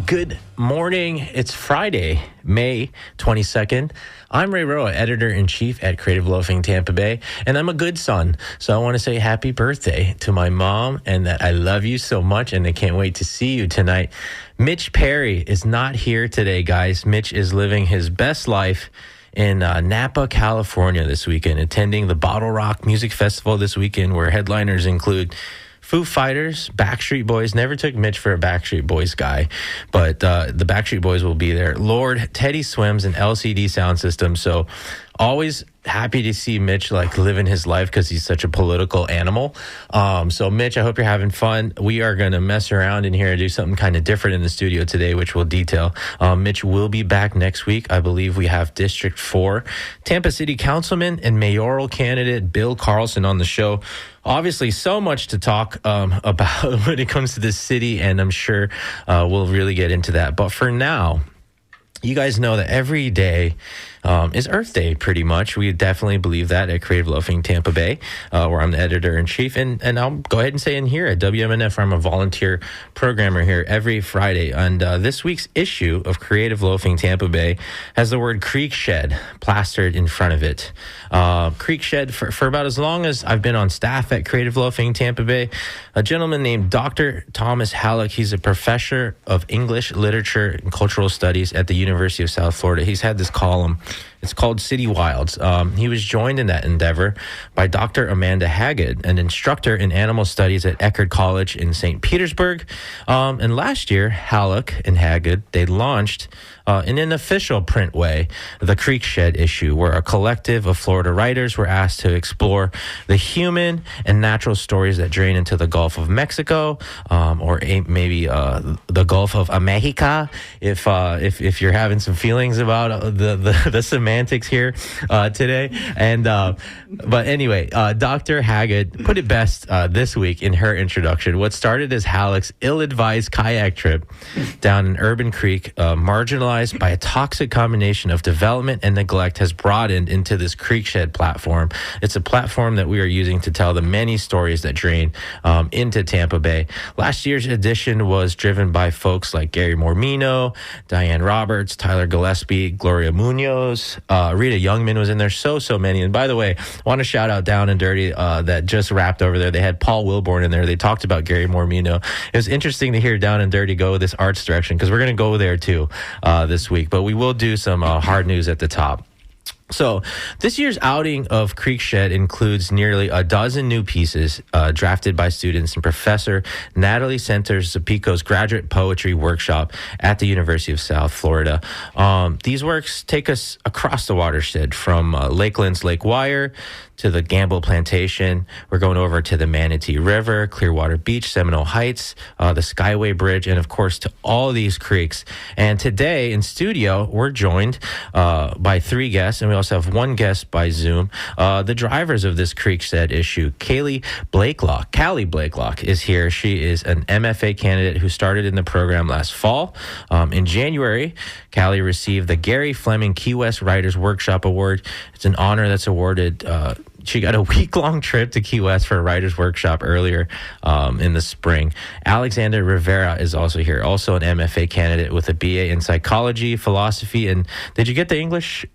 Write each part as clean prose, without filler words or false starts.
Good morning. It's Friday, May 22nd. I'm Ray Roa, editor-in-chief at Creative Loafing Tampa Bay, and I'm a good son. So I want to say happy birthday to my mom and that I love you so much, and I can't wait to see you tonight. Mitch Perry is not here today, guys. Mitch is living his best life in Napa, California this weekend, attending the Bottle Rock Music Festival this weekend, where headliners include Foo Fighters, Backstreet Boys. Never took Mitch for a Backstreet Boys guy, but the Backstreet Boys will be there. Lord, Teddy Swims, and LCD Sound System. So always happy to see Mitch living his life because he's such a political animal. So Mitch, I hope you're having fun. We are going to mess around in here and do something kind of different in the studio today, which we'll detail. Mitch will be back next week. I believe we have District 4 Tampa City Councilman and mayoral candidate Bill Carlson on the show. Obviously, so much to talk about when it comes to this city, and I'm sure we'll really get into that. But for now, you guys know that every day is Earth Day, pretty much. We definitely believe that at Creative Loafing Tampa Bay, where I'm the editor-in-chief. And I'll go ahead and say in here at WMNF, I'm a volunteer programmer here every Friday. And this week's issue of Creative Loafing Tampa Bay has the word Creek Shed plastered in front of it. Creek Shed, for about as long as I've been on staff at Creative Loafing Tampa Bay, a gentleman named Dr. Thomas Halleck, he's a professor of English, Literature, and Cultural Studies at the University of South Florida. He's had this column. It's called City Wilds. He was joined in that endeavor by Dr. Amanda Haggard, an instructor in animal studies at Eckerd College in St. Petersburg. And last year, Halleck and Haggard, they launched in an official print way, the Creek Shed issue, where a collective of Florida writers were asked to explore the human and natural stories that drain into the Gulf of Mexico, or maybe the Gulf of America, if you're having some feelings about the semantics here today. And but anyway, Dr. Haggard put it best this week in her introduction. What started as Halleck's ill-advised kayak trip down an urban creek, marginalized by a toxic combination of development and neglect, has broadened into this Creek Shed platform. It's a platform that we are using to tell the many stories that drain into Tampa Bay. Last year's edition was driven by folks like Gary Mormino, Diane Roberts, Tyler Gillespie, Gloria Munoz, Rita Youngman was in there, so many. And by the way, I want to shout out Down and Dirty that just wrapped over there. They had Paul Wilborn in there. They talked about Gary Mormino. It was interesting to hear Down and Dirty go this arts direction, because we're going to go there too this week, but we will do some hard news at the top. So this year's outing of Creek Shed includes nearly a dozen new pieces drafted by students in Professor Natalie Centers-Zapico's graduate poetry workshop at the University of South Florida. These works take us across the watershed from Lakeland's Lake Wire to the Gamble Plantation. We're going over to the Manatee River, Clearwater Beach, Seminole Heights, the Skyway Bridge, and of course to all these creeks. And today in studio, we're joined by three guests, and we also have one guest by Zoom. The drivers of this Creek Shed issue, Callie Blakelock is here. She is an MFA candidate who started in the program last fall. In January, Callie received the Gary Fleming Key West Writers Workshop Award. It's an honor that's awarded. She got a week-long trip to Key West for a writer's workshop earlier in the spring. Alexander Rivera is also here, also an MFA candidate with a BA in psychology, philosophy, and did you get the English?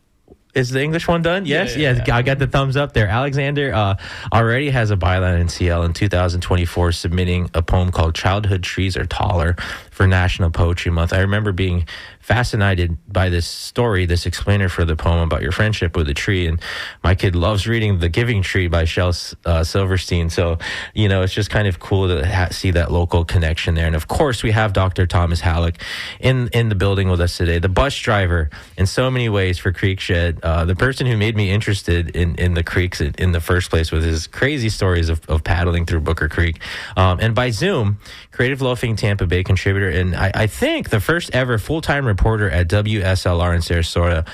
Is the English one done? Yes. Yeah. I got the thumbs up there. Alexander already has a byline in CL in 2024, submitting a poem called Childhood Trees Are Taller for National Poetry Month. I remember being fascinated by this story, this explainer for the poem about your friendship with a tree. And my kid loves reading The Giving Tree by Shel Silverstein. So, it's just kind of cool to see that local connection there. And of course, we have Dr. Thomas Halleck in the building with us today, the bus driver in so many ways for Creek Shed, the person who made me interested in the creeks in the first place with his crazy stories of paddling through Booker Creek. And by Zoom, Creative Loafing Tampa Bay contributor, and I think the first ever full-time reporter at WSLR in Sarasota,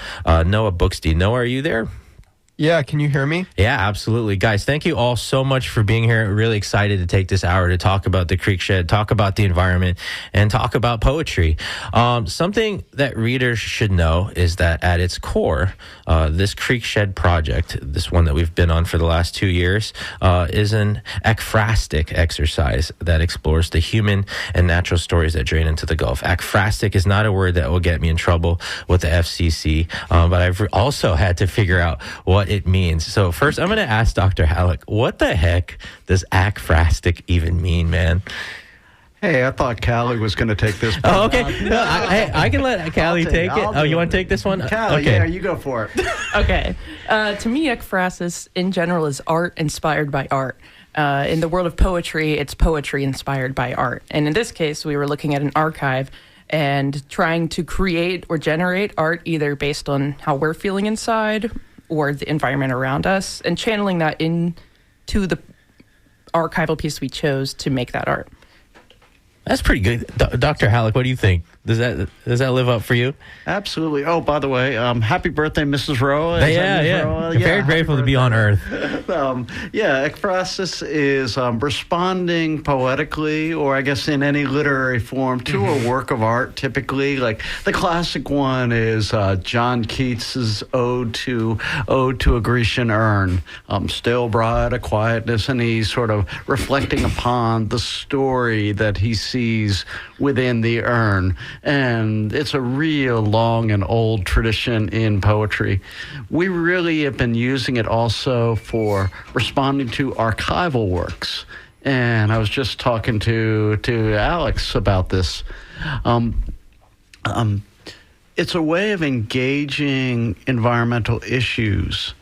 Noah Booksty. Noah, are you there? Yeah, can you hear me? Yeah, absolutely. Guys, thank you all so much for being here. Really excited to take this hour to talk about the Creek Shed, talk about the environment, and talk about poetry. Something that readers should know is that at its core, this Creek Shed project, this one that we've been on for the last 2 years, is an ekphrastic exercise that explores the human and natural stories that drain into the Gulf. Ekphrastic is not a word that will get me in trouble with the FCC, but I've also had to figure out what it means. So first, I'm going to ask Dr. Halleck, what the heck does ekphrastic even mean, man? Hey, I thought Callie was going to take this. Oh, okay. I can let Callie take it. Oh, you want to take this one? Callie, okay. Yeah, you go for it. Okay. To me, ekphrasis in general is art inspired by art. In the world of poetry, it's poetry inspired by art. And in this case, we were looking at an archive and trying to create or generate art either based on how we're feeling inside or the environment around us, and channeling that into the archival piece we chose to make that art. That's pretty good. Dr. Halleck, what do you think? Does that live up for you? Absolutely. Oh, by the way, happy birthday, Mrs. Roa. Yeah. Very grateful to be on Earth. Ekphrasis is responding poetically, or I guess in any literary form, to a work of art, typically. Like the classic one is John Keats's Ode to a Grecian Urn. Still bright a quietness, and he's sort of reflecting upon the story that he sees within the urn. And it's a real long and old tradition in poetry. We really have been using it also for responding to archival works. And I was just talking to Alex about this. It's a way of engaging environmental issues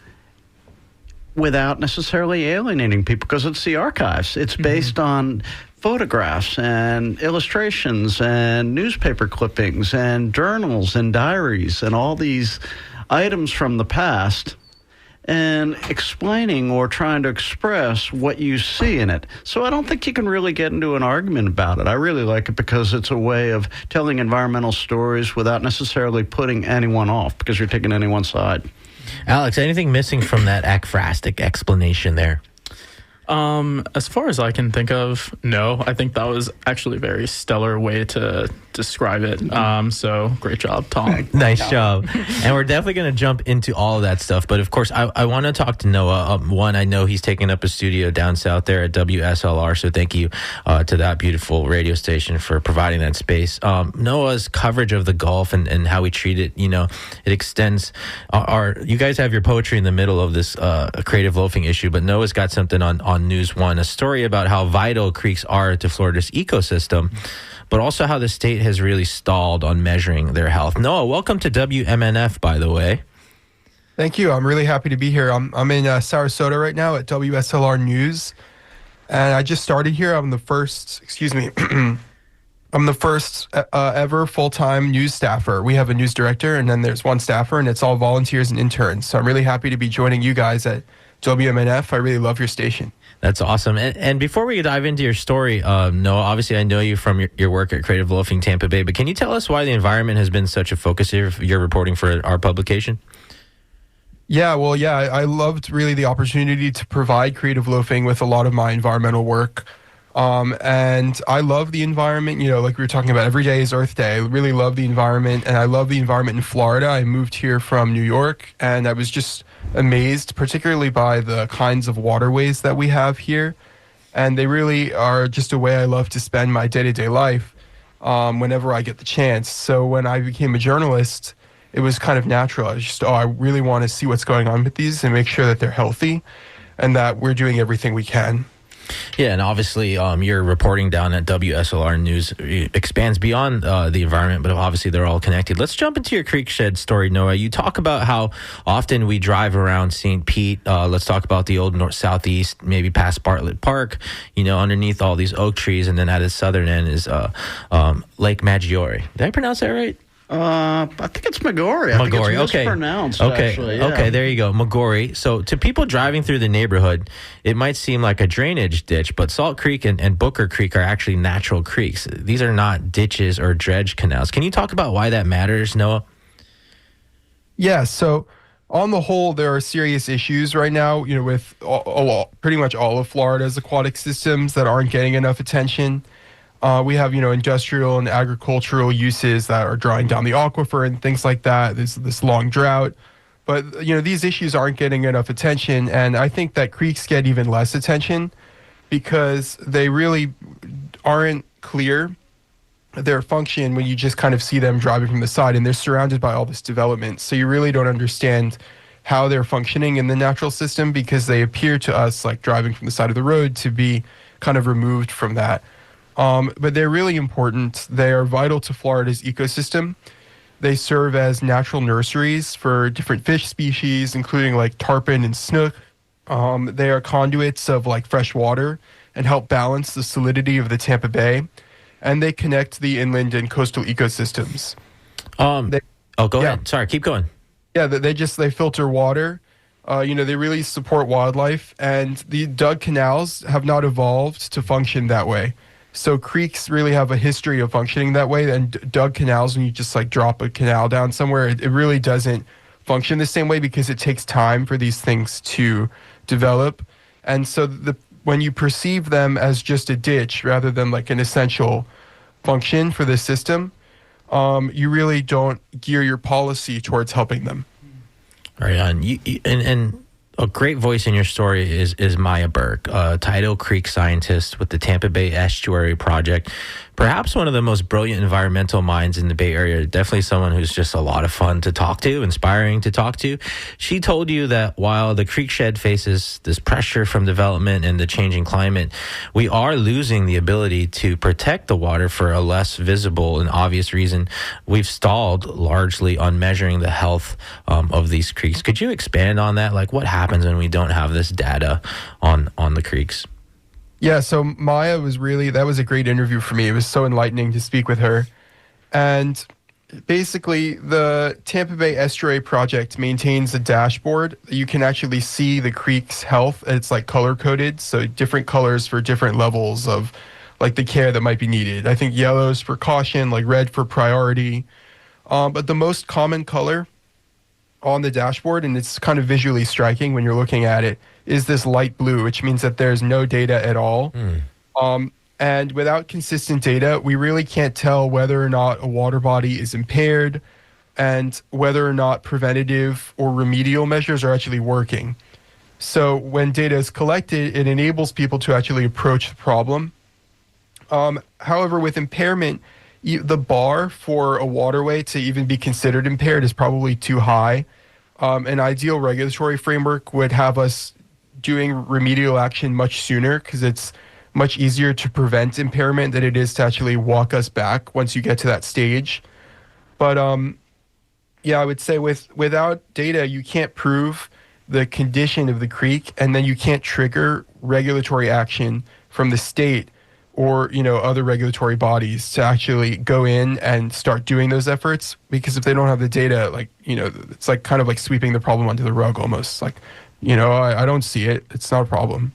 without necessarily alienating people, because it's the archives. It's based on photographs and illustrations and newspaper clippings and journals and diaries and all these items from the past, and explaining or trying to express what you see in it. So I don't think you can really get into an argument about it. I really like it because it's a way of telling environmental stories without necessarily putting anyone off, because you're taking anyone's side. Alex, anything missing from that ekphrastic explanation there? As far as I can think of, no. I think that was actually a very stellar way to describe it. So great job, Tom. Nice job. And we're definitely going to jump into all of that stuff. But of course, I want to talk to Noah. One, I know he's taking up a studio down south there at WSLR. So thank you to that beautiful radio station for providing that space. Noah's coverage of the Gulf and how we treat it, it extends you guys have your poetry in the middle of this creative loafing issue, but Noah's got something on News One, a story about how vital creeks are to Florida's ecosystem, but also how the state has really stalled on measuring their health. Noah, welcome to WMNF, by the way. Thank you. I'm really happy to be here. I'm in Sarasota right now at WSLR News, and I just started here. I'm the first ever full-time news staffer. We have a news director, and then there's one staffer, and it's all volunteers and interns. So I'm really happy to be joining you guys at WMNF. I really love your station. That's awesome. And before we dive into your story, Noah, obviously I know you from your work at Creative Loafing Tampa Bay, but can you tell us why the environment has been such a focus of your reporting for our publication? I loved really the opportunity to provide Creative Loafing with a lot of my environmental work. And I love the environment, like we were talking about, every day is Earth Day. I really love the environment, and I love the environment in Florida. I moved here from New York, and I was just amazed, particularly by the kinds of waterways that we have here. And they really are just a way I love to spend my day-to-day life whenever I get the chance. So when I became a journalist, it was kind of natural. I was just, I really want to see what's going on with these and make sure that they're healthy and that we're doing everything we can. Yeah, and obviously your reporting down at WSLR News expands beyond the environment, but obviously they're all connected. Let's jump into your Creek Shed story, Noah. You talk about how often we drive around St. Pete. Let's talk about the old southeast, maybe past Bartlett Park, underneath all these oak trees, and then at its southern end is Lake Maggiore. Did I pronounce that right? I think it's Maggiore. I think it's mispronounced, actually. Yeah. Okay, there you go, Maggiore. So to people driving through the neighborhood, it might seem like a drainage ditch, but Salt Creek and Booker Creek are actually natural creeks. These are not ditches or dredge canals. Can you talk about why that matters, Noah? Yeah, so on the whole, there are serious issues right now, with pretty much all of Florida's aquatic systems that aren't getting enough attention. We have, industrial and agricultural uses that are drawing down the aquifer and things like that. There's this long drought. But, these issues aren't getting enough attention. And I think that creeks get even less attention because they really aren't clear their function when you just kind of see them driving from the side, and they're surrounded by all this development. So you really don't understand how they're functioning in the natural system because they appear to us like driving from the side of the road to be kind of removed from that. But they're really important. They are vital to Florida's ecosystem. They serve as natural nurseries for different fish species, including like tarpon and snook. They are conduits of like fresh water and help balance the salinity of the Tampa Bay. And they connect the inland and coastal ecosystems. Go ahead. Sorry, keep going. Yeah, they filter water. They really support wildlife. And the dug canals have not evolved to function that way. So creeks really have a history of functioning that way. And dug canals, when you just like drop a canal down somewhere, it really doesn't function the same way because it takes time for these things to develop. And so when you perceive them as just a ditch rather than like an essential function for the system, you really don't gear your policy towards helping them. Right on. And a great voice in your story is Maya Burke, a Tidal Creek scientist with the Tampa Bay Estuary Project. Perhaps one of the most brilliant environmental minds in the Bay Area. Definitely someone who's just a lot of fun to talk to, inspiring to talk to. She told you that while the creek shed faces this pressure from development and the changing climate, we are losing the ability to protect the water for a less visible and obvious reason. We've stalled largely on measuring the health of these creeks. Could you expand on that? Like what happens when we don't have this data on the creeks? Yeah, so Maya that was a great interview for me. It was so enlightening to speak with her. And basically, the Tampa Bay Estuary Project maintains a dashboard. You can actually see the creek's health. It's like color-coded, so different colors for different levels of like the care that might be needed. I think yellow is for caution, like red for priority. But the most common color on the dashboard, and it's kind of visually striking when you're looking at it, is this light blue, which means that there's no data at all. And without consistent data, we really can't tell whether or not a water body is impaired and whether or not preventative or remedial measures are actually working. So when data is collected, it enables people to actually approach the problem. However, with impairment, the bar for a waterway to even be considered impaired is probably too high. An ideal regulatory framework would have us doing remedial action much sooner because it's much easier to prevent impairment than it is to actually walk us back once you get to that stage. But I would say without data, you can't prove the condition of the creek, and then you can't trigger regulatory action from the state or other regulatory bodies to actually go in and start doing those efforts, because if they don't have the data, it's like kind of like sweeping the problem under the rug almost. Like, I don't see it. It's not a problem.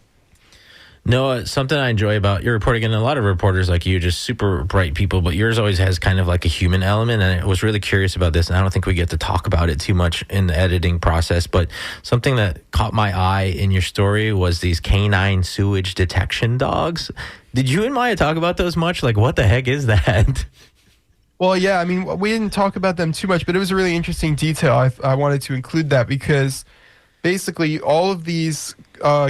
No, something I enjoy about your reporting, and a lot of reporters like you, just super bright people, but yours always has kind of like a human element. And I was really curious about this, and I don't think we get to talk about it too much in the editing process, but something that caught my eye in your story was these canine sewage detection dogs. Did you and Maya talk about those much? Like, what the heck is that? Well, yeah, I mean, we didn't talk about them too much, but it was a really interesting detail. I wanted to include that because basically all of these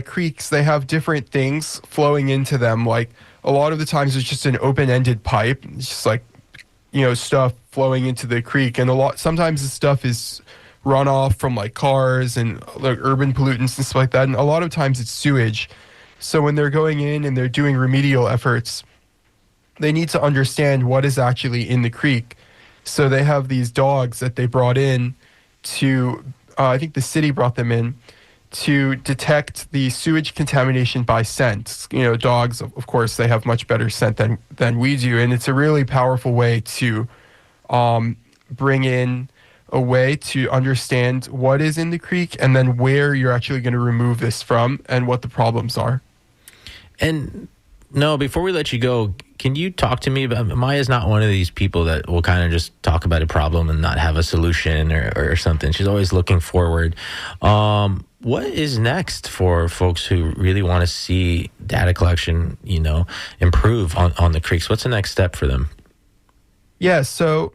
creeks, they have different things flowing into them. Like a lot of the times it's just an open-ended pipe. It's just like, stuff flowing into the creek. And sometimes the stuff is runoff from like cars and like urban pollutants and stuff like that. And a lot of times it's sewage. So when they're going in and they're doing remedial efforts, they need to understand what is actually in the creek. So they have these dogs that they brought in to, I think the city brought them in to detect the sewage contamination by scent. Dogs, of course, they have much better scent than we do. And it's a really powerful way to bring in a way to understand what is in the creek and then where you're actually going to remove this from and what the problems are. And no, before we let you go, can you talk to me about, Maya's not one of these people that will kind of just talk about a problem and not have a solution or something. She's always looking forward. What is next for folks who really want to see data collection, improve on the creeks? What's the next step for them? Yeah, so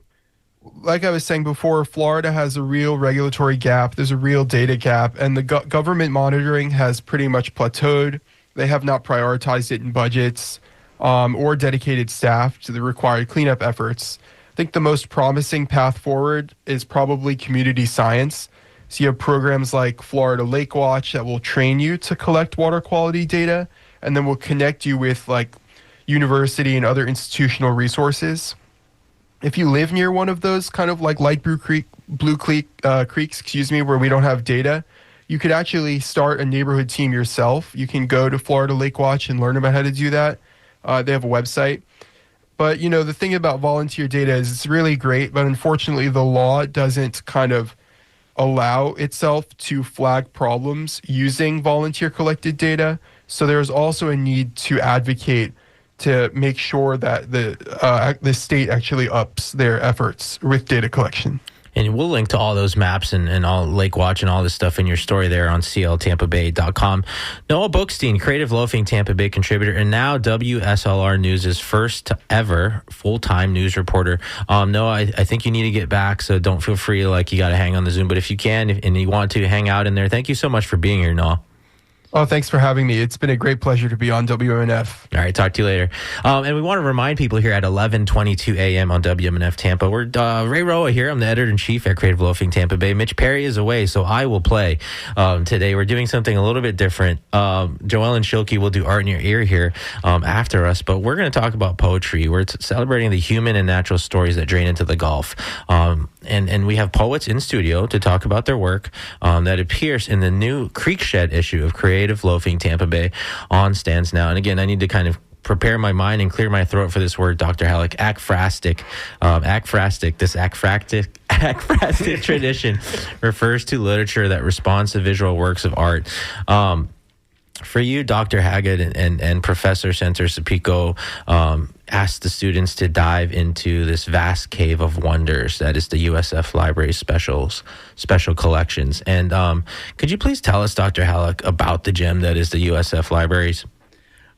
like I was saying before, Florida has a real regulatory gap. There's a real data gap, and the government monitoring has pretty much plateaued. They have not prioritized it in budgets or dedicated staff to the required cleanup efforts. I think the most promising path forward is probably community science. So you have programs like Florida Lake Watch that will train you to collect water quality data, and then will connect you with like university and other institutional resources. If you live near one of those kind of like light blue creeks, where we don't have data, you could actually start a neighborhood team yourself. You can go to Florida Lake Watch and learn about how to do that. They have a website. But, the thing about volunteer data is it's really great, but unfortunately the law doesn't kind of allow itself to flag problems using volunteer collected data. So there's also a need to advocate to make sure that the state actually ups their efforts with data collection. And we'll link to all those maps and all Lake Watch and all this stuff in your story there on cltampabay.com. Noah Bookstein, Creative Loafing Tampa Bay contributor, and now WSLR News' first ever full-time news reporter. Noah, I think you need to get back, so don't feel free like you got to hang on the Zoom. But if you can and you want to hang out in there, thank you so much for being here, Noah. Oh, thanks for having me. It's been a great pleasure to be on WMNF. All right, talk to you later. And we want to remind people here at 11:22 a.m. on WMNF Tampa. We're Ray Roa here. I'm the editor-in-chief at Creative Loafing Tampa Bay. Mitch Perry is away, so I will play today. We're doing something a little bit different. Joellen Schilke will do Art in Your Ear here after us, but we're going to talk about poetry. We're celebrating the human and natural stories that drain into the Gulf. And we have poets in studio to talk about their work that appears in the new Creekshed issue of Creative Loafing Tampa Bay on stands now. And again, I need to kind of prepare my mind and clear my throat for this word, Dr. Halleck. Akphrastic. This akphrastic tradition refers to literature that responds to visual works of art. For you, Dr. Haggett and Professor Center-Sapico asked the students to dive into this vast cave of wonders that is the USF Library's special collections. And could you please tell us, Dr. Halleck, about the gem that is the USF Libraries?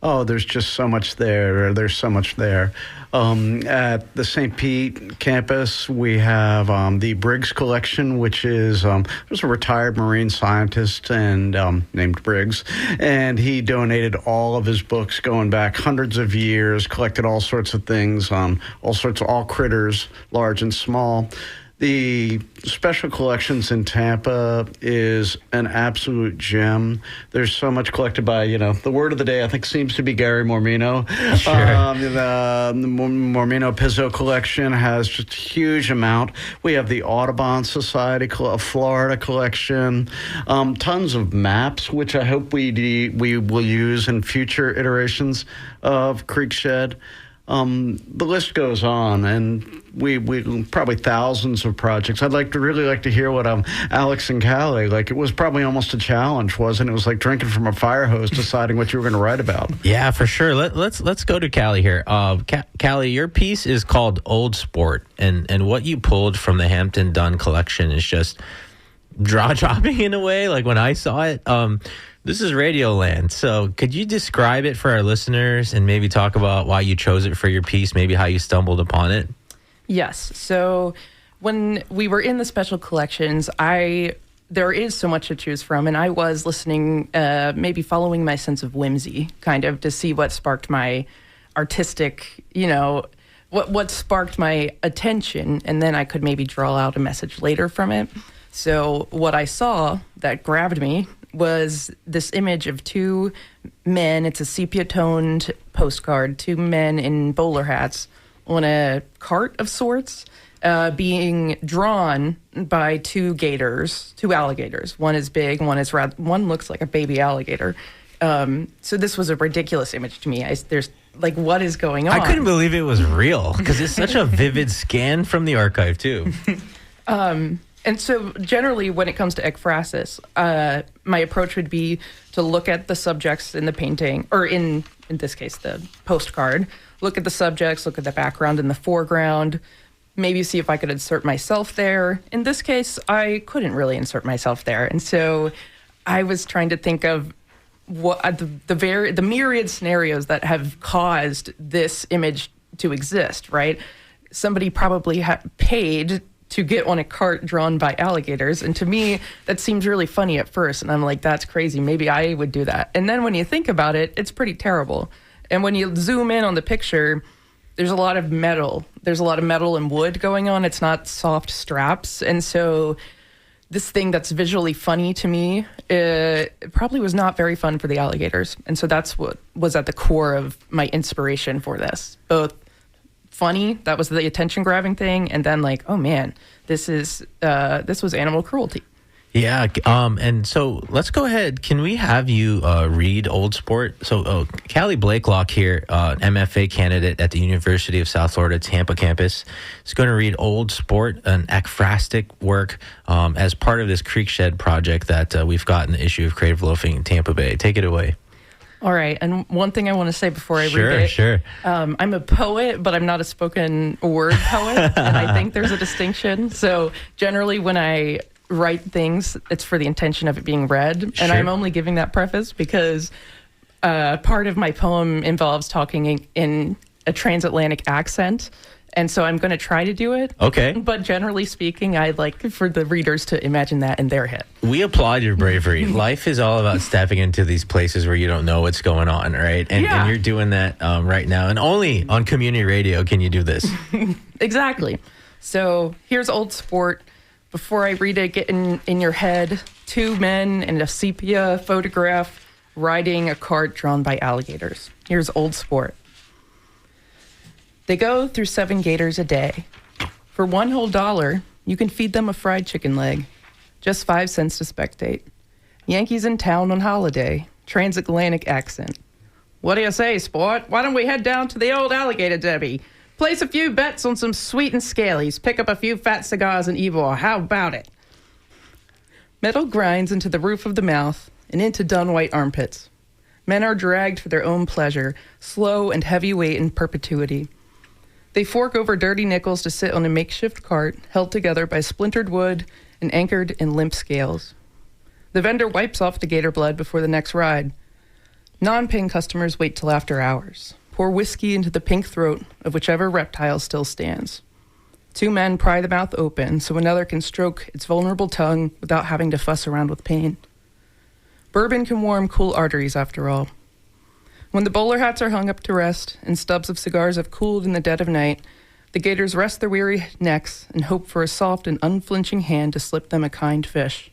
Oh, there's just so much there. There's so much there. At the St. Pete campus, we have the Briggs Collection, which is there's a retired marine scientist and named Briggs, and he donated all of his books going back hundreds of years, collected all sorts of things, all critters, large and small. The special collections in Tampa is an absolute gem. There's so much collected by, the word of the day, I think, seems to be Gary Mormino. Sure. The Mormino Pizzo collection has just a huge amount. We have the Audubon Society Florida collection, tons of maps, which I hope we will use in future iterations of Creekshed. The list goes on, and we probably thousands of projects. I'd really like to hear what Alex and Callie, like, it was probably almost a challenge, wasn't it? It was like drinking from a fire hose, deciding what you were going to write about. Yeah, for sure. Let's go to Callie here. Callie, your piece is called Old Sport, and what you pulled from the Hampton Dunn collection is just jaw-dropping in a way. Like when I saw it, this is Radioland. So could you describe it for our listeners and maybe talk about why you chose it for your piece, maybe how you stumbled upon it? Yes. So when we were in the special collections, there is so much to choose from, and I was listening, maybe following my sense of whimsy, kind of, to see what sparked my artistic, what sparked my attention, and then I could maybe draw out a message later from it. So what I saw that grabbed me was this image of two men. It's a sepia-toned postcard, two men in bowler hats on a cart of sorts, being drawn by two alligators. One is big, one looks like a baby alligator. So this was a ridiculous image to me. There's like, what is going on? I couldn't believe it was real because it's such a vivid scan from the archive too. And so generally when it comes to ekphrasis, my approach would be to look at the subjects in the painting, or in this case, the postcard. Look at the subjects, look at the background in the foreground, maybe see if I could insert myself there. In this case, I couldn't really insert myself there. And so I was trying to think of what the myriad scenarios that have caused this image to exist, right? Somebody probably paid to get on a cart drawn by alligators. And to me, that seems really funny at first. And I'm like, that's crazy. Maybe I would do that. And then when you think about it, it's pretty terrible. And when you zoom in on the picture, there's a lot of metal. There's a lot of metal and wood going on. It's not soft straps. And so this thing that's visually funny to me, it probably was not very fun for the alligators. And so that's what was at the core of my inspiration for this. Both funny, that was the attention grabbing thing, and then like, oh man, this was animal cruelty. Yeah, and so let's go ahead. Can we have you read Old Sport? So Callie Blakelock here, MFA candidate at the University of South Florida Tampa campus, is going to read Old Sport, an ekphrastic work as part of this Creekshed project that we've got in the issue of Creative Loafing in Tampa Bay. Take it away. All right, and one thing I want to say before I read it. Sure. I'm a poet, but I'm not a spoken word poet, and I think there's a distinction. So generally when I write things, it's for the intention of it being read. And I'm only giving that preface because part of my poem involves talking in a transatlantic accent. And so I'm going to try to do it. Okay. But generally speaking, I'd like for the readers to imagine that in their head. We applaud your bravery. Life is all about stepping into these places where you don't know what's going on, right? And you're doing that right now. And only on community radio can you do this. Exactly. So here's Old Sport. Before I read it, get in your head, 2 men in a sepia photograph riding a cart drawn by alligators. Here's Old Sport. They go through 7 gators a day. For $1 whole, you can feed them a fried chicken leg. Just 5 cents to spectate. Yankees in town on holiday. Transatlantic accent. What do you say, sport? Why don't we head down to the old alligator derby? Place a few bets on some sweet and scalies. Pick up a few fat cigars and Ivor. How about it? Metal grinds into the roof of the mouth and into dun white armpits. Men are dragged for their own pleasure, slow and heavyweight in perpetuity. They fork over dirty nickels to sit on a makeshift cart held together by splintered wood and anchored in limp scales. The vendor wipes off the gator blood before the next ride. Non-paying customers wait till after hours. Pour whiskey into the pink throat of whichever reptile still stands. 2 men pry the mouth open so another can stroke its vulnerable tongue without having to fuss around with pain. Bourbon can warm cool arteries, after all. When the bowler hats are hung up to rest and stubs of cigars have cooled in the dead of night, the gators rest their weary necks and hope for a soft and unflinching hand to slip them a kind fish.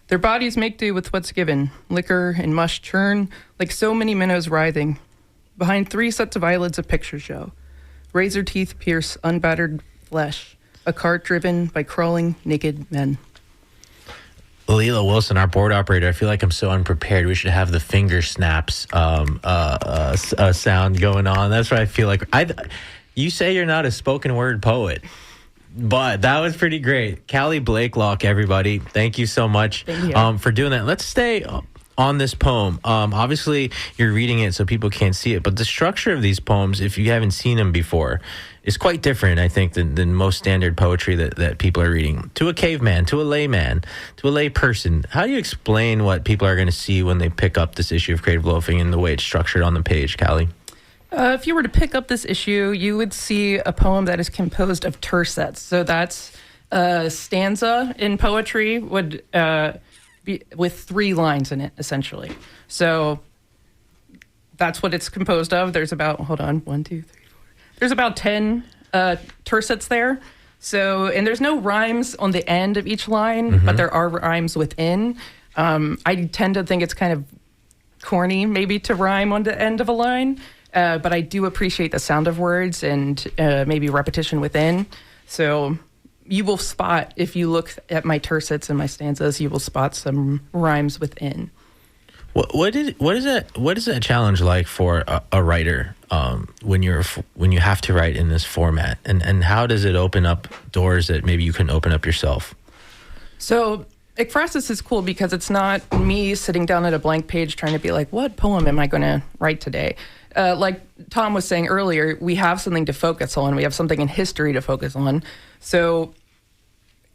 Their bodies make do with what's given. Liquor and mush churn like so many minnows writhing. Behind 3 sets of eyelids, a picture show. Razor teeth pierce unbattered flesh. A cart driven by crawling, naked men. Leela Wilson, our board operator, I feel like I'm so unprepared. We should have the finger snaps sound going on. That's what I feel like. You say you're not a spoken word poet, but that was pretty great. Callie Blakelock, everybody, thank you so much for doing that. Let's stay on this poem. Obviously, you're reading it so people can't see it, but the structure of these poems, if you haven't seen them before, is quite different, I think, than most standard poetry that people are reading. To a caveman, to a layman, to a lay person. How do you explain what people are going to see when they pick up this issue of Creative Loafing and the way it's structured on the page, Callie? If you were to pick up this issue, you would see a poem that is composed of tercets. So that's a stanza in poetry would be with 3 lines in it, essentially. So that's what it's composed of. There's about, 1, 2, 3, 4. There's about 10 tercets there. So, and there's no rhymes on the end of each line, but there are rhymes within. I tend to think it's kind of corny, maybe, to rhyme on the end of a line. But I do appreciate the sound of words and maybe repetition within. So you will spot, if you look at my tercets and my stanzas, you will spot some rhymes within. What is that challenge like for a writer when you have to write in this format, and how does it open up doors that maybe you couldn't open up yourself? So Ekphrasis is cool because it's not me sitting down at a blank page trying to be like, what poem am I going to write today? Like Tom was saying earlier, we have something to focus on. We have something in history to focus on. So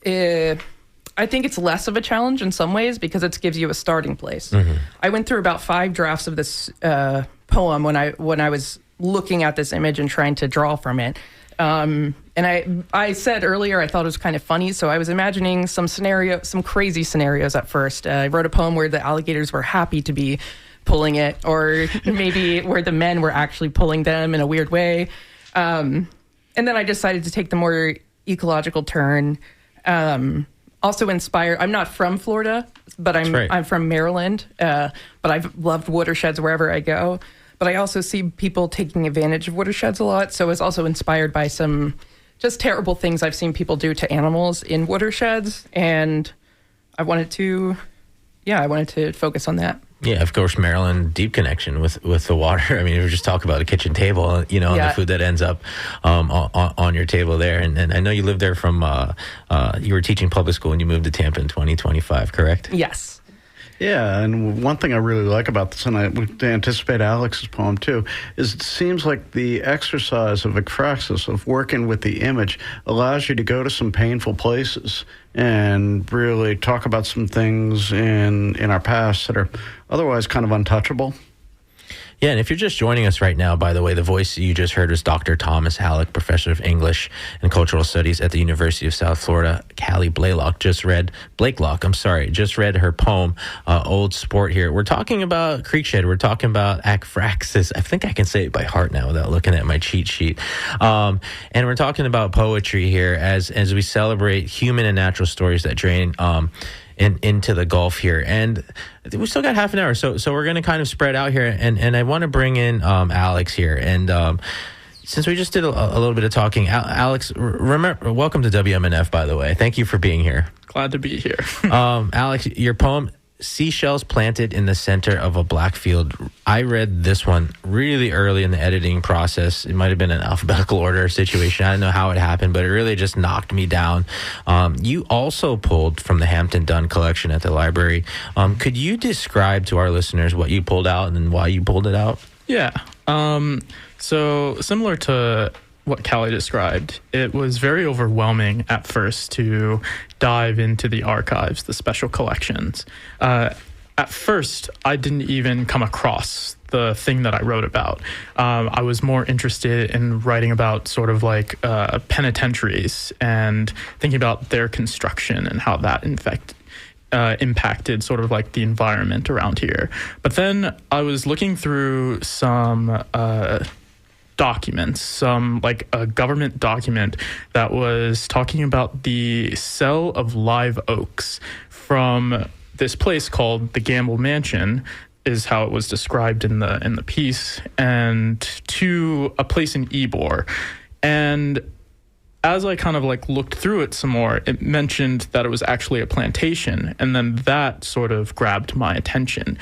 I think it's less of a challenge in some ways because it gives you a starting place. I went through about 5 drafts of this poem when I was looking at this image and trying to draw from it. And I said earlier I thought it was kind of funny, so I was imagining some crazy scenarios at first. I wrote a poem where the alligators were happy to be pulling it, or maybe where the men were actually pulling them in a weird way. And then I decided to take the more ecological turn. Also inspired. I'm not from Florida, but I'm from Maryland. But I've loved watersheds wherever I go. But I also see people taking advantage of watersheds a lot. So I was also inspired by some just terrible things I've seen people do to animals in watersheds. And I wanted to focus on that. Yeah, of course, Maryland, deep connection with the water. I mean, if we just talk about a kitchen table, and the food that ends up on your table there. And I know you lived there from, you were teaching public school and you moved to Tampa in 2025, correct? Yes. Yeah, and one thing I really like about this, and I would anticipate Alex's poem too, is it seems like the exercise of ekphrasis, of working with the image, allows you to go to some painful places and really talk about some things in our past that are otherwise kind of untouchable. Yeah, and if you're just joining us right now, by the way, the voice you just heard was Dr. Thomas Halleck, professor of English and Cultural Studies at the University of South Florida. Callie Blakelock just read her poem, Old Sport here. We're talking about Creekshed. We're talking about ekphrasis. I think I can say it by heart now without looking at my cheat sheet. And we're talking about poetry here as we celebrate human and natural stories that drain into the Gulf here. And we still got half an hour, so we're going to kind of spread out here, and I want to bring in Alex here. And since we just did a little bit of talking, Alex, welcome to WMNF, by the way. Thank you for being here. Glad to be here. Alex, your poem, Seashells Planted in the Center of a Black Field. I read this one really early in the editing process. It might have been an alphabetical order situation. I don't know how it happened, but it really just knocked me down. You also pulled from the Hampton Dunn collection at the library. Could you describe to our listeners what you pulled out and why you pulled it out? Yeah. So similar to what Callie described, it was very overwhelming at first to dive into the archives, the special collections. At first, I didn't even come across the thing that I wrote about. I was more interested in writing about sort of like penitentiaries and thinking about their construction and how that impacted sort of like the environment around here. But then I was looking through some documents, some like a government document that was talking about the sale of live oaks from this place called the Gamble Mansion, is how it was described in the piece, and to a place in Ybor. And as I kind of like looked through it some more, it mentioned that it was actually a plantation, and then that sort of grabbed my attention.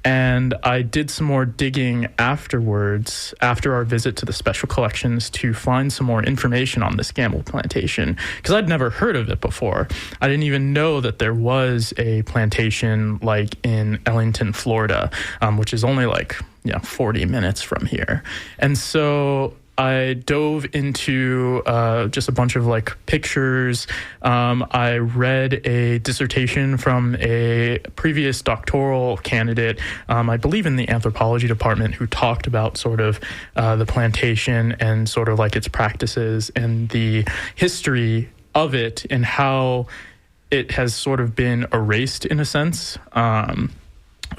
And I did some more digging afterwards, after our visit to the special collections, to find some more information on this Gamble plantation, because I'd never heard of it before. I didn't even know that there was a plantation like in Ellington, Florida, which is only like 40 minutes from here. And so I dove into just a bunch of like pictures. I read a dissertation from a previous doctoral candidate, I believe in the anthropology department, who talked about sort of the plantation and sort of like its practices and the history of it and how it has sort of been erased in a sense.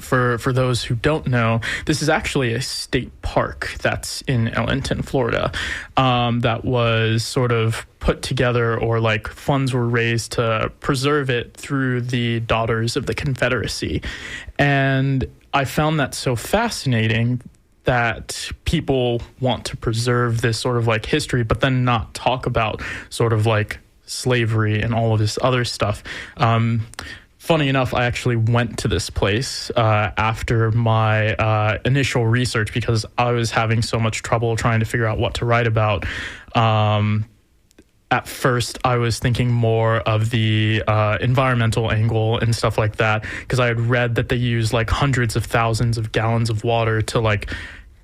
For those who don't know, this is actually a state park that's in Ellington, Florida, that was sort of put together, or like funds were raised to preserve it through the Daughters of the Confederacy. And I found that so fascinating that people want to preserve this sort of like history, but then not talk about sort of like slavery and all of this other stuff. Funny enough, I actually went to this place after my initial research because I was having so much trouble trying to figure out what to write about. at first I was thinking more of the environmental angle and stuff like that, because I had read that they use like hundreds of thousands of gallons of water to like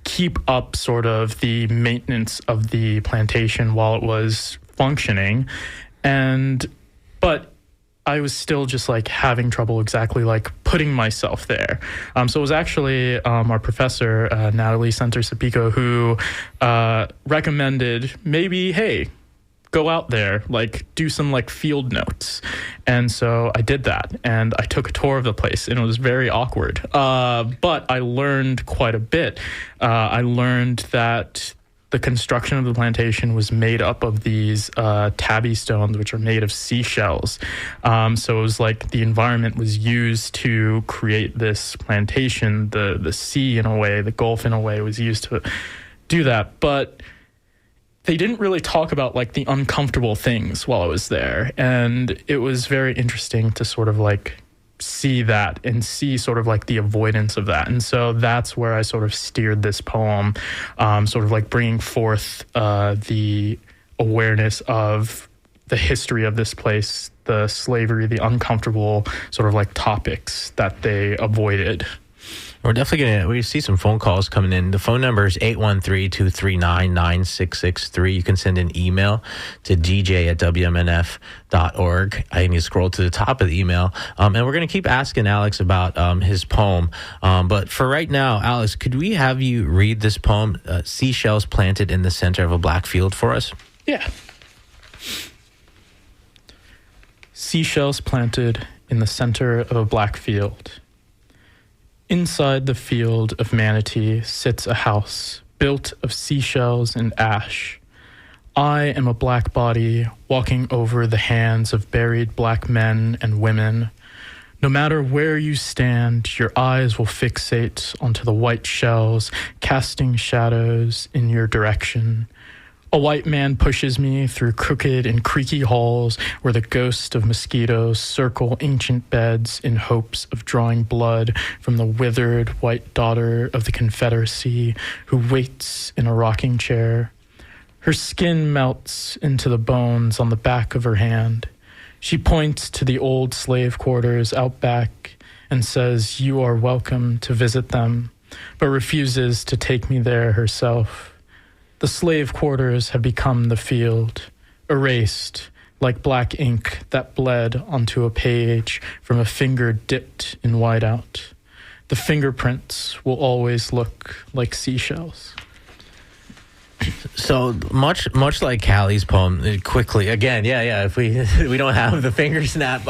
keep up sort of the maintenance of the plantation while it was functioning. But I was still just like having trouble exactly like putting myself there. So it was actually our professor, Natalie Center-Sapico, who recommended maybe, hey, go out there, like do some like field notes. And so I did that, and I took a tour of the place, and it was very awkward. But I learned quite a bit. I learned that the construction of the plantation was made up of these tabby stones, which are made of seashells. So it was like the environment was used to create this plantation. The sea, in a way, the Gulf, in a way, was used to do that. But they didn't really talk about like the uncomfortable things while I was there. And it was very interesting to sort of like see that and see sort of like the avoidance of that. And so that's where I sort of steered this poem, sort of like bringing forth the awareness of the history of this place, the slavery, the uncomfortable sort of like topics that they avoided. We're definitely we see some phone calls coming in. The phone number is 813-239-9663. You can send an email to dj@wmnf.org. I need to scroll to the top of the email. And we're going to keep asking Alex about his poem. But for right now, Alex, could we have you read this poem, Seashells Planted in the Center of a Black Field, for us? Yeah. Seashells planted in the center of a black field. Inside the field of manatee sits a house built of seashells and ash. I am a black body walking over the hands of buried black men and women. No matter where you stand, your eyes will fixate onto the white shells, casting shadows in your direction. A white man pushes me through crooked and creaky halls where the ghosts of mosquitoes circle ancient beds in hopes of drawing blood from the withered white daughter of the Confederacy who waits in a rocking chair. Her skin melts into the bones on the back of her hand. She points to the old slave quarters out back and says, "You are welcome to visit them," but refuses to take me there herself. The slave quarters have become the field, erased like black ink that bled onto a page from a finger dipped in whiteout. The fingerprints will always look like seashells. So much like Callie's poem, quickly again, if we don't have the finger snap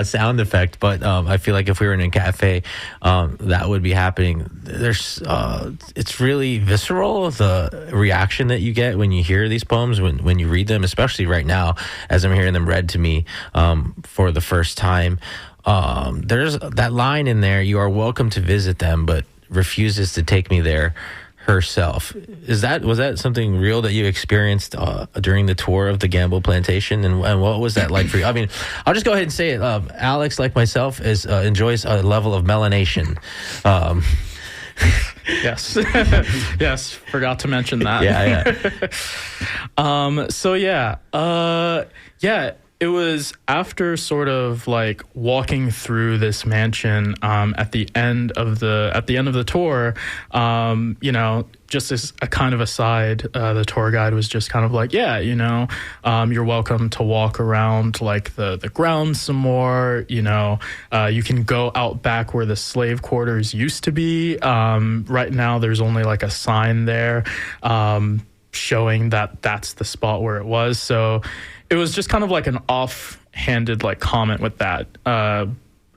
sound effect, but I feel like if we were in a cafe, that would be happening. There's it's really visceral, the reaction that you get when you hear these poems, when you read them, especially right now as I'm hearing them read to me for the first time. There's that line in there: "You are welcome to visit them, but refuses to take me there herself." Was that something real that you experienced during the tour of the Gamble Plantation, and what was that like for you? I mean, I'll just go ahead and say it. Alex, like myself, enjoys a level of melanation. Yes. Yes, forgot to mention that. It was after sort of like walking through this mansion at the end of the tour, just as a kind of aside, the tour guide was just kind of like, you're welcome to walk around like the grounds some more. You can go out back where the slave quarters used to be. Right now, there's only like a sign there showing that that's the spot where it was. So it was just kind of like an offhanded like comment with that.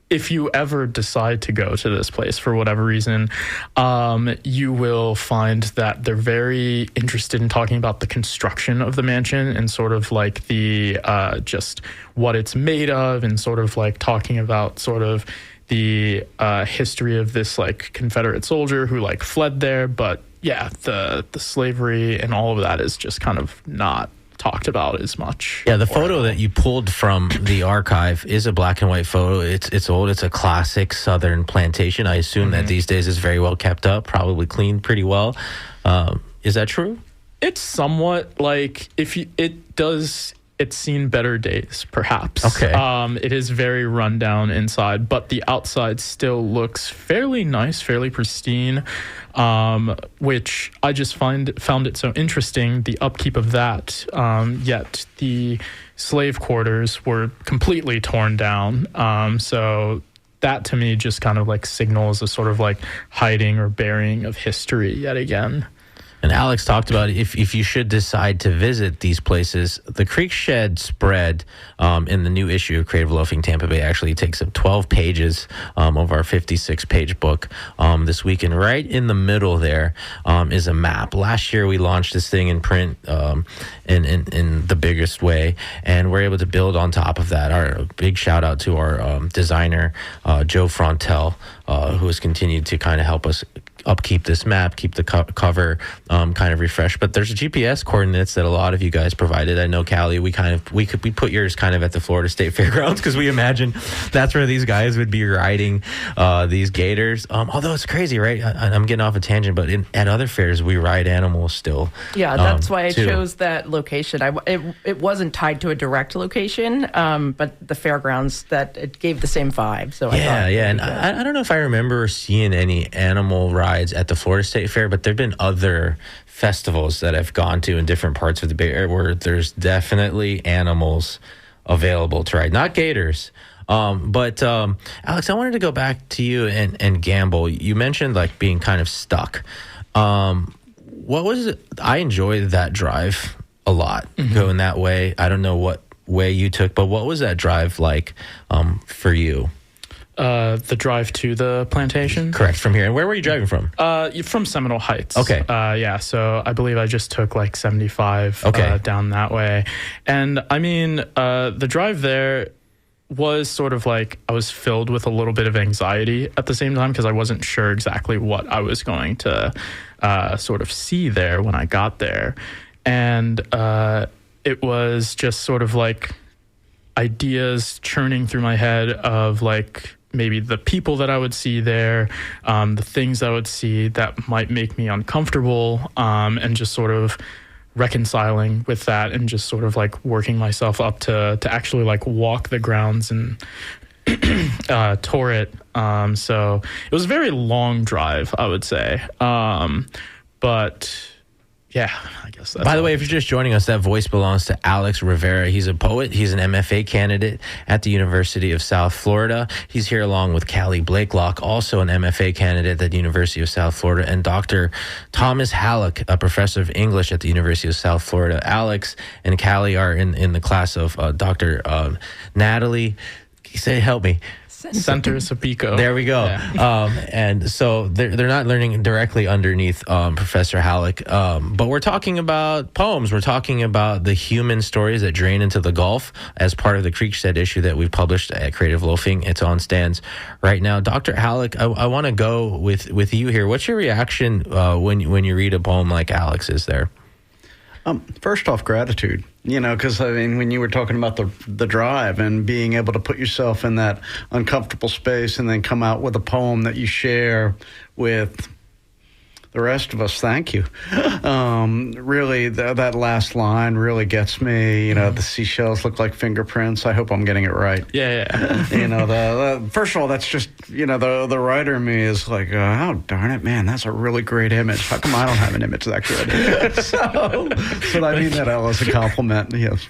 If you ever decide to go to this place for whatever reason, you will find that they're very interested in talking about the construction of the mansion and sort of like the just what it's made of, and sort of like talking about sort of the history of this like Confederate soldier who like fled there. But yeah, the slavery and all of that is just kind of not talked about as much. Yeah, the photo that you pulled from the archive is a black and white photo. It's old. It's a classic Southern plantation. I assume that these days is very well kept up, probably cleaned pretty well. Is that true? It's somewhat like it does it's seen better days, perhaps. Okay. It is very run down inside, but the outside still looks fairly nice, fairly pristine, which I just found it so interesting, the upkeep of that. Yet the slave quarters were completely torn down. So that to me just kind of like signals a sort of like hiding or burying of history yet again. And Alex talked about if you should decide to visit these places, the Creek Shed spread in the new issue of Creative Loafing Tampa Bay actually takes up 12 pages of our 56-page book this week. And right in the middle there is a map. Last year we launched this thing in print in the biggest way, and we're able to build on top of that. Our big shout out to our designer, Joe Frontel, who has continued to kind of help us upkeep this map, keep the cover kind of refreshed. But there's GPS coordinates that a lot of you guys provided. I know, Callie, we put yours kind of at the Florida State Fairgrounds because we imagine that's where these guys would be riding these gators. Although it's crazy, right? I'm getting off a tangent, but at other fairs we ride animals still. Yeah, that's why I too. chose that location. It wasn't tied to a direct location, but the fairgrounds, that it gave the same vibe. So and I don't know if I remember seeing any animal rides at the Florida State Fair, but there've been other festivals that I've gone to in different parts of the Bay Area where there's definitely animals available to ride, not gators. But Alex, I wanted to go back to you and Gamble. You mentioned like being kind of stuck. What was it? I enjoyed that drive a lot, going that way. I don't know what way you took, but what was that drive like for you? The drive to the plantation? Correct, from here. And where were you driving from? From Seminole Heights. Okay. Yeah, so I believe I just took like 75 down that way. And I mean, the drive there was sort of like I was filled with a little bit of anxiety at the same time because I wasn't sure exactly what I was going to sort of see there when I got there. And it was just sort of like ideas churning through my head of like maybe the people that I would see there, the things I would see that might make me uncomfortable, and just sort of reconciling with that and just sort of like working myself up to actually like walk the grounds and tour it. So it was a very long drive, I would say. But yeah, I guess that's... By the way, if you're just joining us, that voice belongs to Alex Rivera. He's a poet. He's an MFA candidate at the University of South Florida. He's here along with Callie Blakelock, also an MFA candidate at the University of South Florida, and Dr. Thomas Halleck, a professor of English at the University of South Florida. Alex and Callie are in the class of Dr. Natalie. Help me. Center Sapico. There we go. Yeah. And so they're not learning directly underneath Professor Halleck. But we're talking about poems. We're talking about the human stories that drain into the Gulf as part of the Creek Shed issue that we've published at Creative Loafing. It's on stands right now. Dr. Halleck, I want to go with you here. What's your reaction when you read a poem like Alex's there? First off, gratitude, because I mean, when you were talking about the drive and being able to put yourself in that uncomfortable space and then come out with a poem that you share with the rest of us, thank you. Really, that last line really gets me. The seashells look like fingerprints. I hope I'm getting it right. Yeah. First of all, that's just, the writer in me is like, oh, darn it, man, that's a really great image. How come I don't have an image that good? So I mean that as a compliment, yes.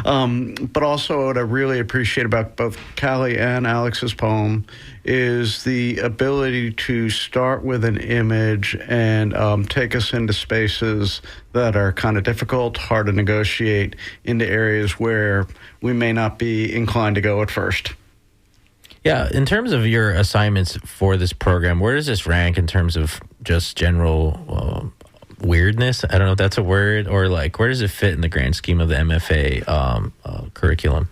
But also what I really appreciate about both Callie and Alex's poem is the ability to start with an image and take us into spaces that are kind of difficult, hard to negotiate, into areas where we may not be inclined to go at first. Yeah, in terms of your assignments for this program, where does this rank in terms of just general weirdness? I don't know if that's a word, or like where does it fit in the grand scheme of the MFA curriculum?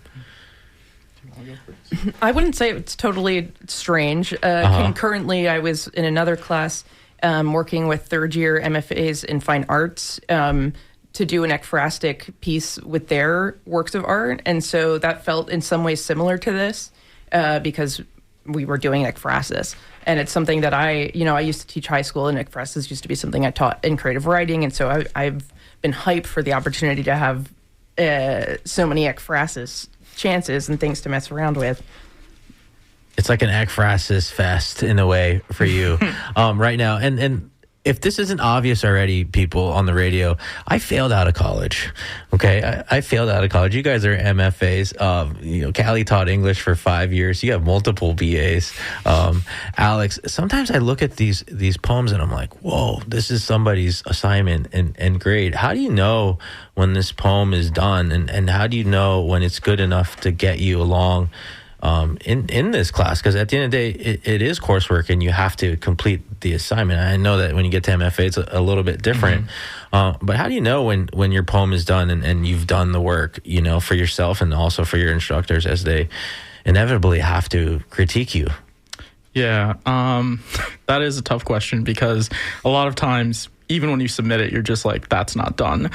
I wouldn't say it's totally strange. Concurrently, I was in another class working with third-year MFAs in fine arts to do an ekphrastic piece with their works of art. And so that felt in some ways similar to this because we were doing ekphrasis. And it's something that I used to teach high school, and ekphrasis used to be something I taught in creative writing. And so I've been hyped for the opportunity to have so many ekphrasis chances and things to mess around with. It's like an ekphrasis fest in a way for you right now. And if this isn't obvious already, people on the radio, I failed out of college. Okay, I failed out of college. You guys are MFAs. Callie taught English for 5 years. You have multiple BAs. Alex, sometimes I look at these poems and I'm like, whoa, this is somebody's assignment and grade. How do you know when this poem is done, and how do you know when it's good enough to get you along in this class? Because at the end of the day, it is coursework and you have to complete the assignment. I know that when you get to MFA, it's a little bit different. But how do you know when your poem is done and you've done the work, for yourself and also for your instructors as they inevitably have to critique you? Yeah, that is a tough question, because a lot of times, even when you submit it, you're just like, that's not done.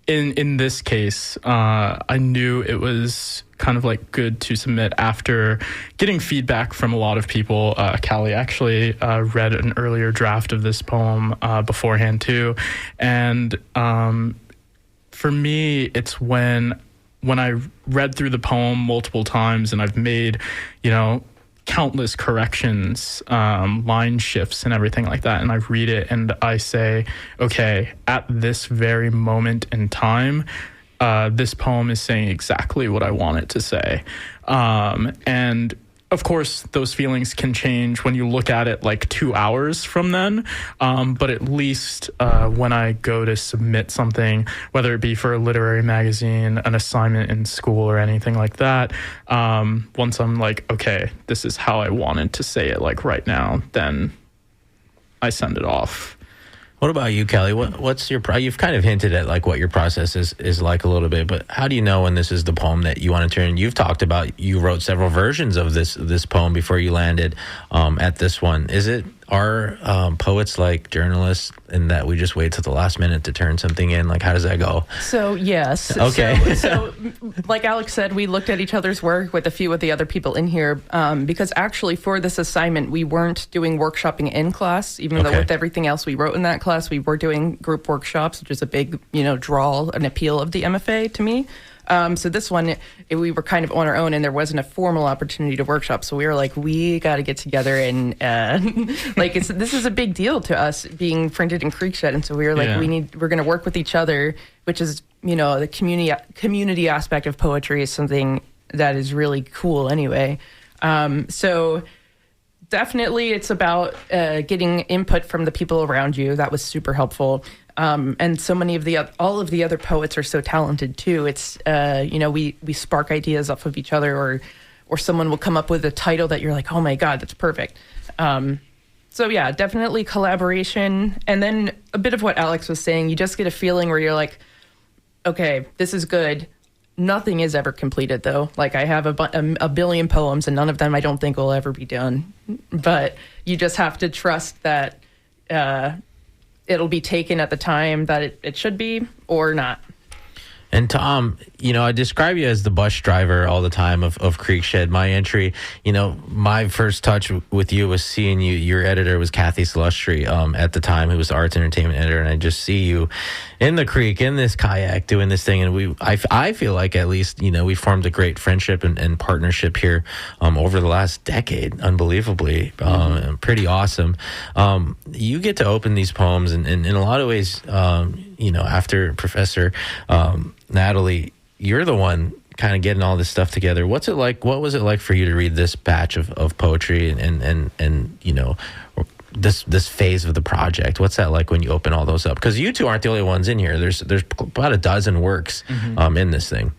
In this case, I knew it was kind of like good to submit after getting feedback from a lot of people. Callie actually read an earlier draft of this poem beforehand too. And for me, it's when I read through the poem multiple times and I've made, countless corrections, line shifts and everything like that. And I read it and I say, okay, at this very moment in time, this poem is saying exactly what I want it to say. And of course, those feelings can change when you look at it like 2 hours from then. But at least when I go to submit something, whether it be for a literary magazine, an assignment in school, or anything like that, once I'm like, okay, this is how I wanted to say it, like right now, then I send it off. What about you, Callie? What's your you've kind of hinted at like what your process is like a little bit, but how do you know when this is the poem that you want to turn? You've talked about you wrote several versions of this poem before you landed at this one. Are poets like journalists in that we just wait till the last minute to turn something in? Like, how does that go? So, yes. Okay. So like Alex said, we looked at each other's work with a few of the other people in here because actually for this assignment, we weren't doing workshopping in class, even though with everything else we wrote in that class, we were doing group workshops, which is a big, draw, an appeal of the MFA to me. So this one, we were kind of on our own and there wasn't a formal opportunity to workshop. So we were like, we got to get together and this is a big deal to us being printed in Creekshed. And so we were like, we're going to work with each other, which is, the community aspect of poetry is something that is really cool anyway. So definitely it's about getting input from the people around you. That was super helpful. And so many of all of the other poets are so talented too. It's, we spark ideas off of each other, or someone will come up with a title that you're like, oh my God, that's perfect. So yeah, definitely collaboration. And then a bit of what Alex was saying, you just get a feeling where you're like, okay, this is good. Nothing is ever completed though. Like I have a billion poems and none of them I don't think will ever be done. But you just have to trust that, it'll be taken at the time that it should be or not. And Tom, I describe you as the bus driver all the time of Creekshed. My entry, my first touch with you was seeing you. Your editor was Kathy Salustri at the time, who was the arts entertainment editor. And I just see you in the creek, in this kayak, doing this thing. And I feel like at least, we formed a great friendship and partnership here over the last decade, unbelievably. Pretty awesome. You get to open these poems and in a lot of ways, after Professor Natalie, you're the one kind of getting all this stuff together. What's it like? What was it like for you to read this batch of poetry and this phase of the project? What's that like when you open all those up? Because you two aren't the only ones in here. There's about a dozen works in this thing.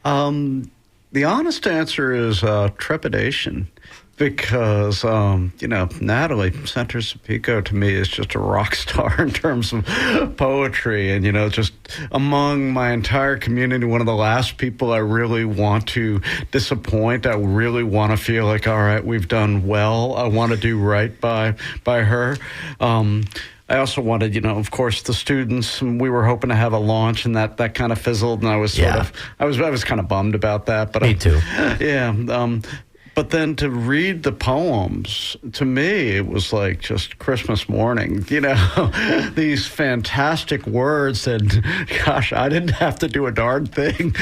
The honest answer is trepidation. Because, Natalie Center-Sapico to me is just a rock star in terms of poetry. And, just among my entire community, one of the last people I really want to disappoint. I really want to feel like, all right, we've done well. I want to do right by her. I also wanted, of course, the students. We were hoping to have a launch, and that kind of fizzled. And I was I was kind of bummed about that. But me too. Yeah. But then to read the poems, to me, it was like just Christmas morning, you know, these fantastic words. And gosh, I didn't have to do a darn thing.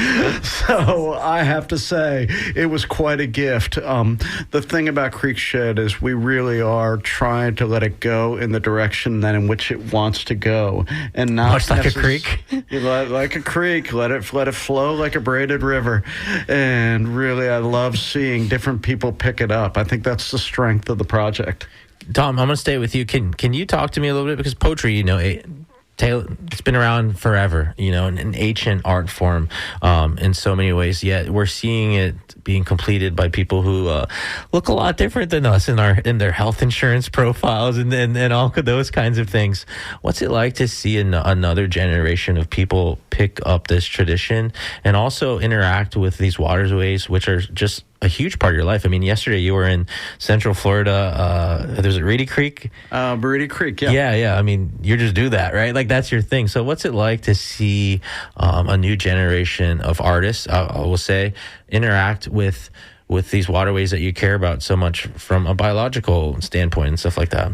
So I have to say, it was quite a gift. The thing about Creekshed is we really are trying to let it go in the direction that in which it wants to go. And not much like a creek. Like a creek, let it flow like a braided river. And really, I love seeing different people pick it up. I think that's the strength of the project. Tom, I'm going to stay with you. Can you talk to me a little bit? Because poetry, you know, it's been around forever, you know, an ancient art form in so many ways, yet we're seeing it being completed by people who look a lot different than us in their health insurance profiles and all of those kinds of things. What's it like to see another generation of people pick up this tradition and also interact with these waterways, which are just a huge part of your life? I mean, yesterday you were in Central Florida. There's a Reedy Creek. Reedy Creek, yeah. Yeah. I mean, you just do that, right? Like, that's your thing. So what's it like to see a new generation of artists, I will say, interact with these waterways that you care about so much from a biological standpoint and stuff like that?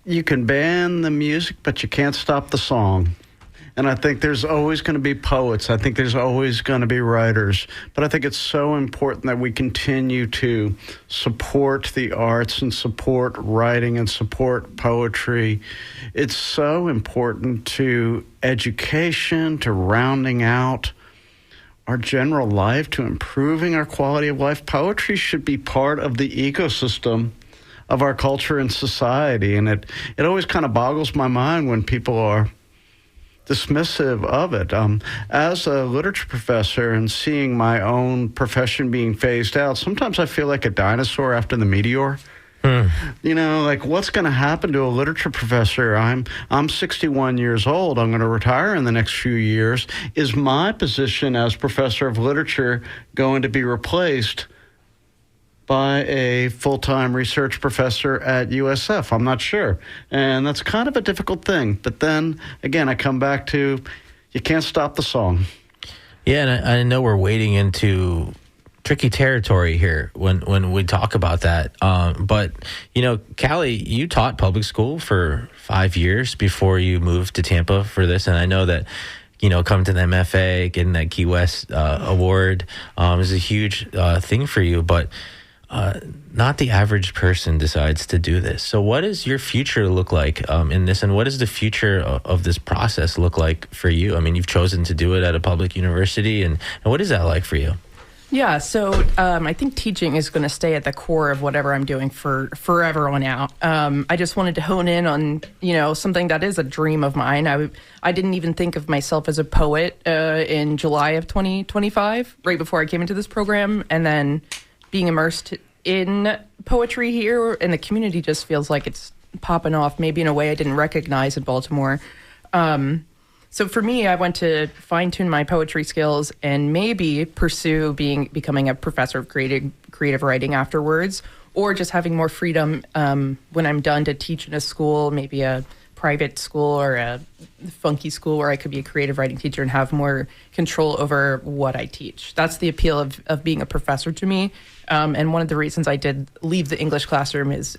You can ban the music, but you can't stop the song. And I think there's always going to be poets. I think there's always going to be writers. But I think it's so important that we continue to support the arts and support writing and support poetry. It's so important to education, to rounding out our general life, to improving our quality of life. Poetry should be part of the ecosystem of our culture and society. And it always kind of boggles my mind when people are dismissive of it. As a literature professor and seeing my own profession being phased out, sometimes I feel like a dinosaur after the meteor. You know, like, what's going to happen to a literature professor? I'm 61 years old. I'm going to retire in the next few years. Is my position as professor of literature going to be replaced by a full-time research professor at USF? I'm not sure. And that's kind of a difficult thing. But then, again, I come back to, you can't stop the song. Yeah, and I know we're wading into tricky territory here when we talk about that. But, you know, Callie, you taught public school for 5 years before you moved to Tampa for this. And I know that, you know, coming to the MFA, getting that Key West award is a huge thing for you. But not the average person decides to do this. So what does your future look like in this? And what does the future of this process look like for you? I mean, you've chosen to do it at a public university. And what is that like for you? Yeah, so I think teaching is going to stay at the core of whatever I'm doing for forever on out. I just wanted to hone in on, you know, something that is a dream of mine. I didn't even think of myself as a poet in July of 2025, right before I came into this program. And then being immersed in poetry here in the community just feels like it's popping off, maybe in a way I didn't recognize in Baltimore. So for me, I want to fine-tune my poetry skills and maybe pursue becoming a professor of creative writing afterwards, or just having more freedom when I'm done to teach in a school, maybe a private school or a funky school where I could be a creative writing teacher and have more control over what I teach. That's the appeal of being a professor to me. And one of the reasons I did leave the English classroom is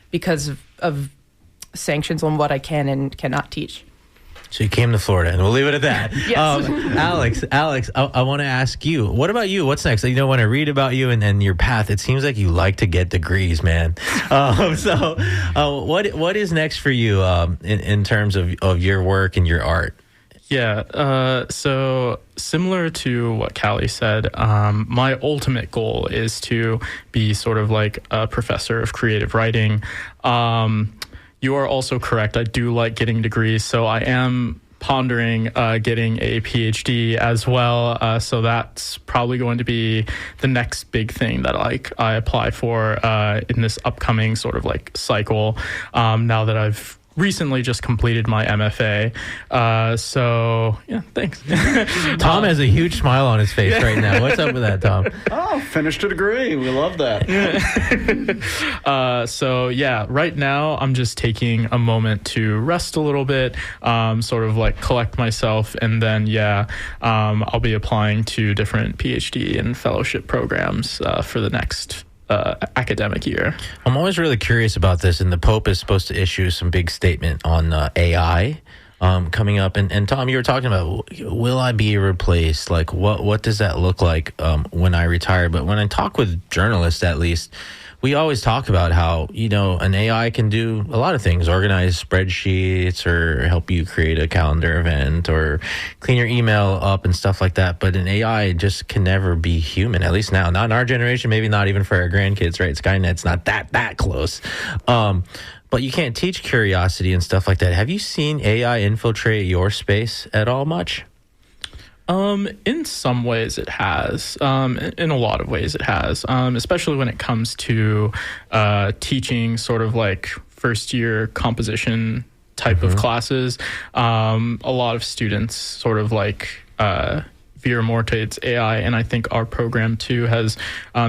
because of sanctions on what I can and cannot teach. So you came to Florida, and we'll leave it at that. Yes. Alex, I want to ask you, what about you? What's next? You know, when I read about you and your path, it seems like you like to get degrees, man. What is next for you in terms of your work and your art? Yeah, so similar to what Callie said, my ultimate goal is to be sort of like a professor of creative writing. You are also correct. I do like getting degrees, so I am pondering getting a PhD as well. So that's probably going to be the next big thing that I apply for in this upcoming sort of like cycle. Now that I've recently just completed my MFA. So yeah, thanks. Tom has a huge smile on his face right now. What's up with that, Tom? Oh, finished a degree. We love that. So yeah, right now I'm just taking a moment to rest a little bit, sort of like collect myself, and then I'll be applying to different PhD and fellowship programs for the next academic year. I'm always really curious about this, and the Pope is supposed to issue some big statement on AI coming up. And Tom, you were talking about, will I be replaced? Like, what does that look like when I retire? But when I talk with journalists, at least, we always talk about how, an AI can do a lot of things, organize spreadsheets or help you create a calendar event or clean your email up and stuff like that. But an AI just can never be human, at least now. Not in our generation, maybe not even for our grandkids, right? Skynet's not that close. But you can't teach curiosity and stuff like that. Have you seen AI infiltrate your space at all much? In some ways it has. In a lot of ways it has. Especially when it comes to teaching sort of like first year composition type of classes. A lot of students sort of like veer more towards AI, and I think our program too has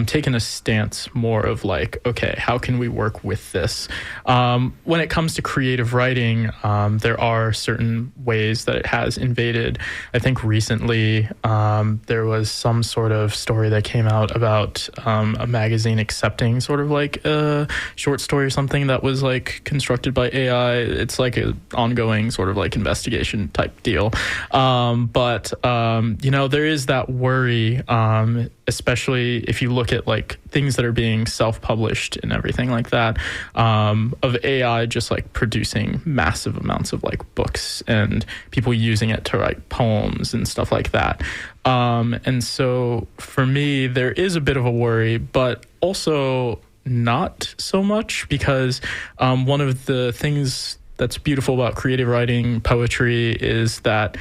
taken a stance more of like, okay, how can we work with this? When it comes to creative writing, there are certain ways that it has invaded. I think recently there was some sort of story that came out about a magazine accepting sort of like a short story or something that was like constructed by AI. It's like an ongoing sort of like investigation type deal. But there is that worry, especially if you look at like things that are being self-published and everything like that, of AI just like producing massive amounts of like books and people using it to write poems and stuff like that. And so for me, there is a bit of a worry, but also not so much, because one of the things that's beautiful about creative writing, poetry, is that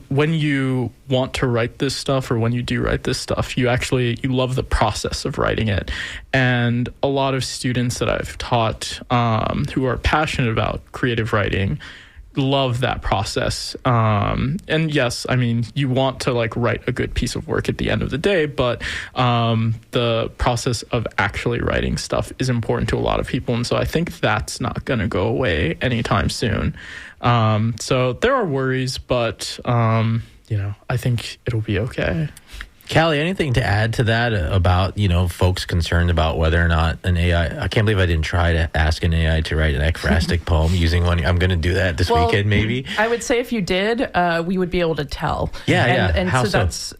when you want to write this stuff, or when you do write this stuff, you love the process of writing it. And a lot of students that I've taught who are passionate about creative writing love that process. And yes, I mean, you want to like write a good piece of work at the end of the day, but the process of actually writing stuff is important to a lot of people. And so I think that's not going to go away anytime soon. So there are worries, but, I think it'll be okay. Callie, anything to add to that about, folks concerned about whether or not an AI... I can't believe I didn't try to ask an AI to write an ekphrastic poem using one. I'm going to do that this weekend, maybe. I would say if you did, we would be able to tell. And how so? That's...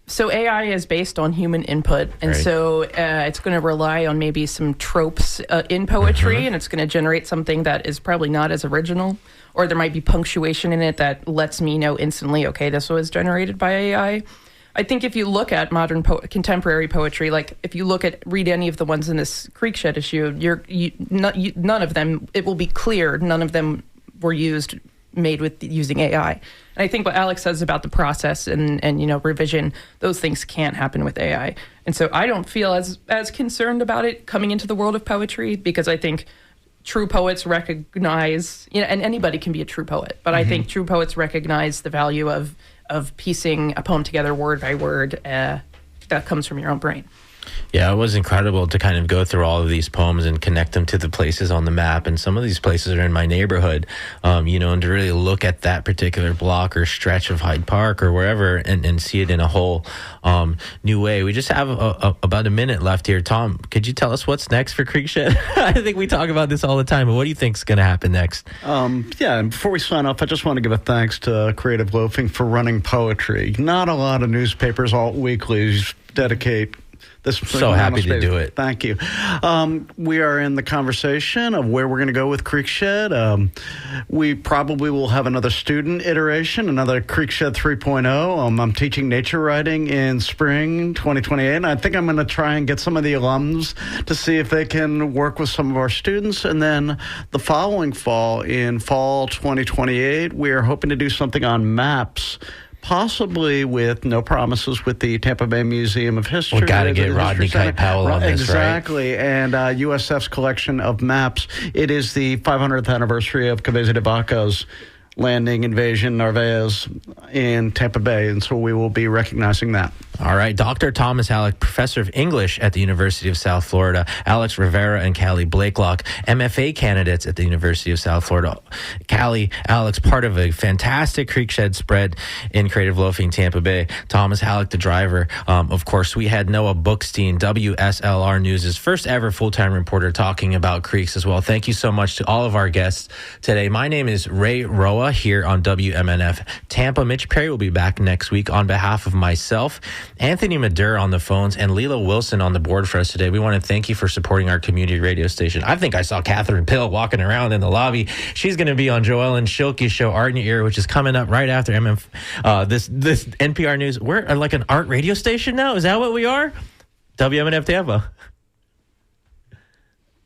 So AI is based on human input, and right. So it's going to rely on maybe some tropes in poetry, and it's going to generate something that is probably not as original, or there might be punctuation in it that lets me know instantly, okay, this was generated by AI. I think if you look at modern contemporary poetry, like if you read any of the ones in this Creekshed issue, none of them, it will be clear, none of them were made with using AI. And I think what Alex says about the process and revision, those things can't happen with AI. And so I don't feel as concerned about it coming into the world of poetry, because I think true poets recognize, and anybody can be a true poet, but I think true poets recognize the value of piecing a poem together word by word that comes from your own brain. Yeah, it was incredible to kind of go through all of these poems and connect them to the places on the map. And some of these places are in my neighborhood, and to really look at that particular block or stretch of Hyde Park or wherever and see it in a whole new way. We just have about a minute left here. Tom, could you tell us what's next for Creekshed? I think we talk about this all the time, but what do you think is going to happen next? And before we sign off, I just want to give a thanks to Creative Loafing for running poetry. Not a lot of newspapers, alt weeklies, dedicate this. So happy to do it. Thank you. We are in the conversation of where we're going to go with Creekshed. We probably will have another student iteration, another Creekshed 3.0. I'm teaching nature writing in spring 2028, and I think I'm going to try and get some of the alums to see if they can work with some of our students. And then the following fall, in fall 2028, we are hoping to do something on maps, possibly with no promises with the Tampa Bay Museum of History. We got to get Rodney Center. Kite-Powell on this, exactly. And USF's collection of maps. It is the 500th anniversary of Cabeza de Vaca's landing, invasion, Narvaez in Tampa Bay, and so we will be recognizing that. All right. Dr. Thomas Halleck, professor of English at the University of South Florida. Alex Rivera and Callie Blakelock, MFA candidates at the University of South Florida. Callie, Alex, part of a fantastic Creekshed spread in Creative Loafing, Tampa Bay. Thomas Halleck, the driver. Of course, we had Noah Bookstein, WSLR News' first ever full-time reporter, talking about creeks as well. Thank you so much to all of our guests today. My name is Ray Roa here on WMNF Tampa. Mitch Perry will be back next week. On behalf of myself, Anthony Madur on the phones, and Leela Wilson on the board for us today, we want to thank you for supporting our community radio station. I think I saw Catherine Pill walking around in the lobby. She's going to be on Joel and Schilke's show, Art in Your Ear, which is coming up right after this NPR News. We're like an art radio station now. Is that what we are? WMNF Tampa.